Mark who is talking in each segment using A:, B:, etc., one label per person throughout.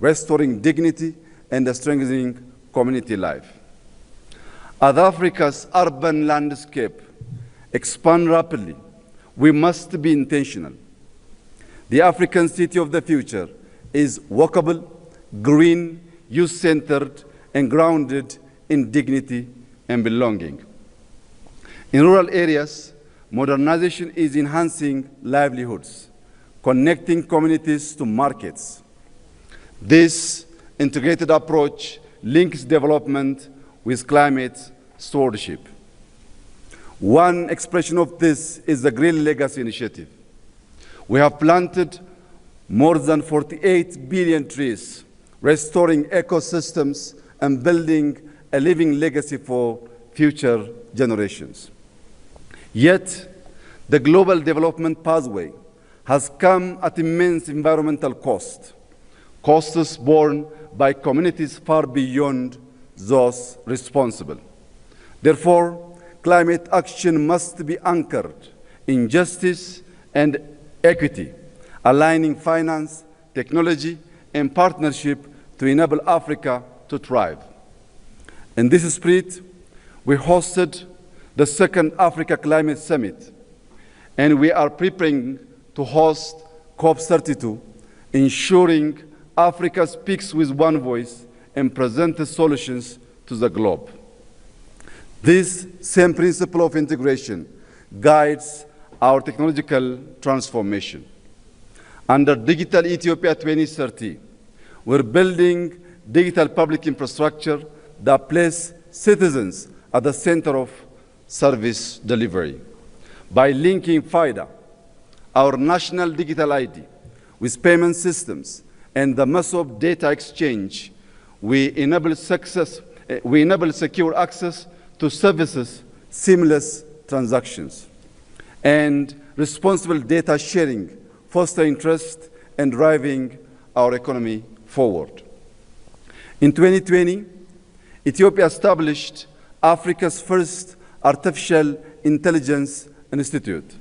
A: restoring dignity, and strengthening community life. As Africa's urban landscape expands rapidly, we must be intentional. The African city of the future is walkable, green, youth-centered, and grounded in dignity and belonging. In rural areas, modernization is enhancing livelihoods, connecting communities to markets. This integrated approach links development with climate stewardship. One expression of this is the Green Legacy Initiative. We have planted more than 48 billion trees, restoring ecosystems and building a living legacy for future generations. Yet, the global development pathway has come at immense environmental costs borne by communities far beyond those responsible. Therefore, climate action must be anchored in justice and equity, aligning finance, technology, and partnership to enable Africa to thrive. In this spirit, we hosted the second Africa Climate Summit, and we are preparing to host COP32, ensuring Africa speaks with one voice and presents solutions to the globe. This same principle of integration guides our technological transformation. Under Digital Ethiopia 2030, we're building digital public infrastructure that places citizens at the center of service delivery. By linking FIDA, our national digital ID, with payment systems and the massive data exchange, we enable secure access to services, seamless transactions, and responsible data sharing, fostering trust and driving our economy forward. In 2020, Ethiopia established Africa's first artificial intelligence institute.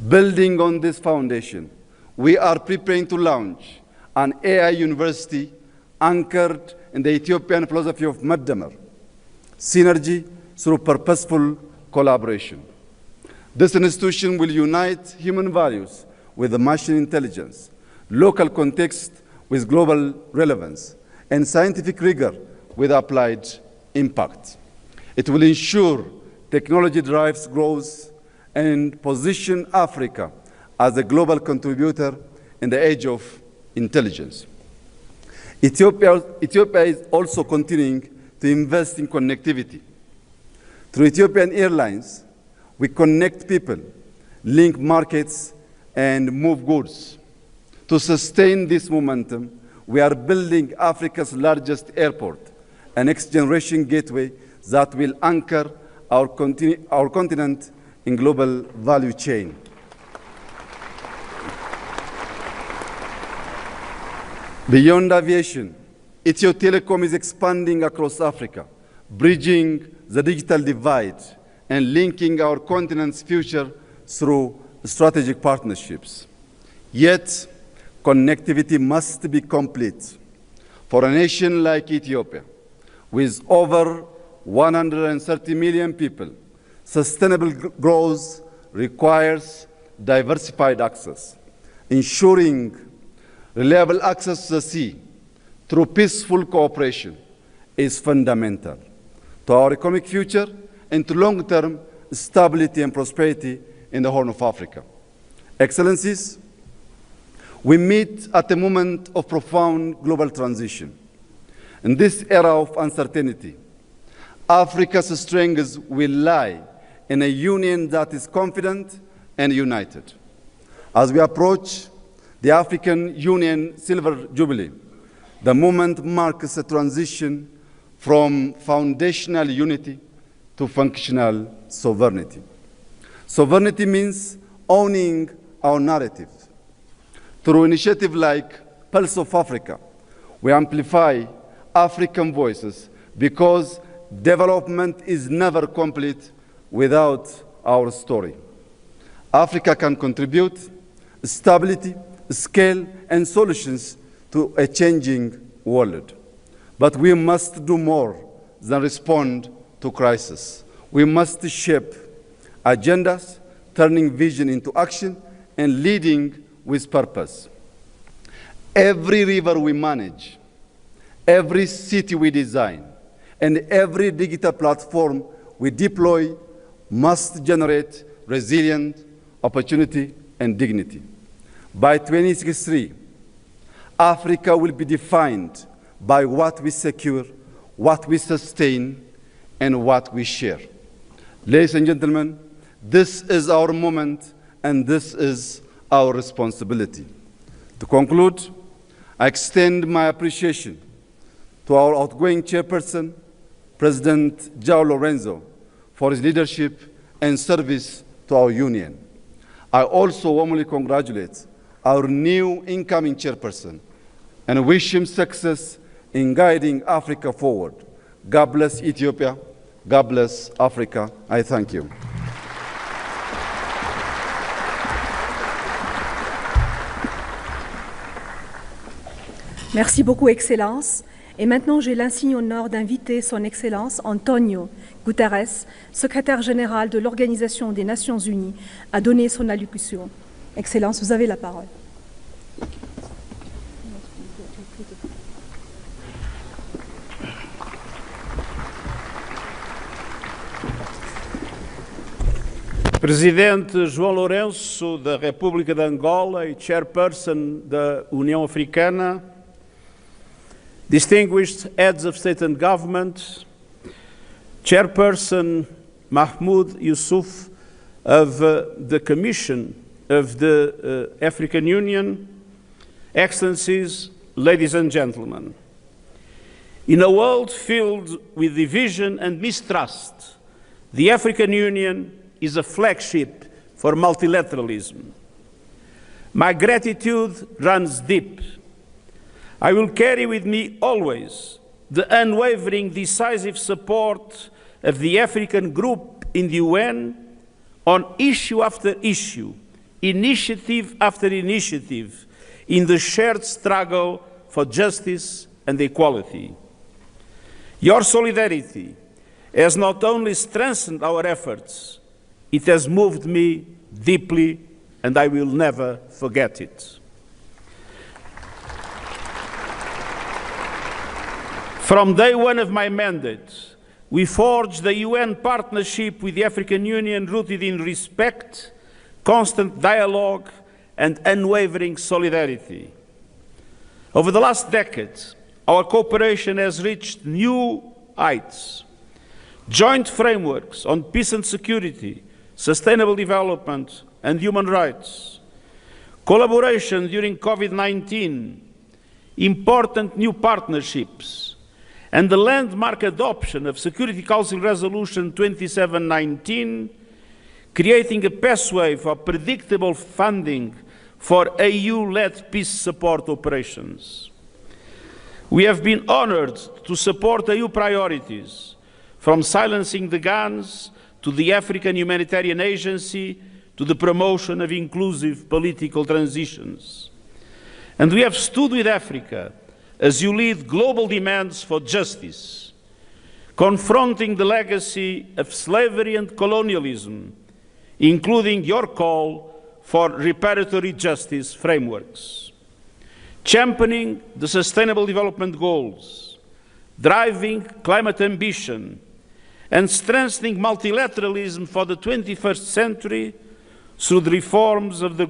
A: Building on this foundation, we are preparing to launch an AI university anchored in the Ethiopian philosophy of Madamar, synergy through purposeful collaboration. This institution will unite human values with machine intelligence, local context with global relevance, and scientific rigor with applied impact. It will ensure technology drives growth and position Africa as a global contributor in the age of intelligence. Ethiopia is also continuing to invest in connectivity. Through Ethiopian Airlines, we connect people, link markets, and move goods. To sustain this momentum, we are building Africa's largest airport, a next-generation gateway that will anchor our continent in global value chain. Beyond aviation, Ethio Telecom is expanding across Africa, bridging the digital divide and linking our continent's future through strategic partnerships. Yet, connectivity must be complete. For a nation like Ethiopia, with over 130 million people, sustainable growth requires diversified access. Ensuring reliable access to the sea through peaceful cooperation is fundamental to our economic future and to long-term stability and prosperity in the Horn of Africa. Excellencies, we meet at a moment of profound global transition. In this era of uncertainty, Africa's strengths will lie in a union that is confident and united. As we approach the African Union Silver Jubilee, the moment marks a transition from foundational unity to functional sovereignty. Sovereignty means owning our narrative. Through initiatives like Pulse of Africa, we amplify African voices because development is never complete without our story. Africa can contribute stability, scale, and solutions to a changing world. But we must do more than respond to crisis. We must shape agendas, turning vision into action, and leading with purpose. Every river we manage, every city we design, and every digital platform we deploy must generate resilience, opportunity, and dignity. By 2063, Africa will be defined by what we secure, what we sustain, and what we share. Ladies and gentlemen, this is our moment, and this is our responsibility. To conclude, I extend my appreciation to our outgoing chairperson, President João Lorenzo, for his leadership and service to our union. I also warmly congratulate our new incoming chairperson and wish him success in guiding Africa forward. God bless Ethiopia. God bless Africa. I thank you.
B: Merci beaucoup, Excellence. Et maintenant, j'ai l'insigne honneur d'inviter Son Excellence Antonio Guterres, secrétaire général de l'Organisation des Nations Unies, à donner son allocution. Excellence, vous avez la parole.
C: Presidente João Lourenço da República de Angola e Chairperson da União Africana, distinguished heads of state and government, Chairperson Mahmoud Yusuf of the Commission of the African Union, Excellencies, ladies and gentlemen. In a world filled with division and mistrust, the African Union is a flagship for multilateralism. My gratitude runs deep. I will carry with me always the unwavering, decisive support of the African group in the UN on issue after issue, initiative after initiative, in the shared struggle for justice and equality. Your solidarity has not only strengthened our efforts, it has moved me deeply, and I will never forget it. From day one of my mandate, we forged the UN partnership with the African Union rooted in respect, constant dialogue, and unwavering solidarity. Over the last decade, our cooperation has reached new heights. Joint frameworks on peace and security, sustainable development, and human rights. Collaboration during COVID-19, important new partnerships, and the landmark adoption of Security Council Resolution 2719, creating a pathway for predictable funding for AU-led peace support operations. We have been honored to support AU priorities, from silencing the guns to the African Humanitarian Agency to the promotion of inclusive political transitions. And we have stood with Africa as you lead global demands for justice, confronting the legacy of slavery and colonialism, including your call for reparatory justice frameworks, championing the Sustainable Development Goals, driving climate ambition, and strengthening multilateralism for the 21st century through the reforms of the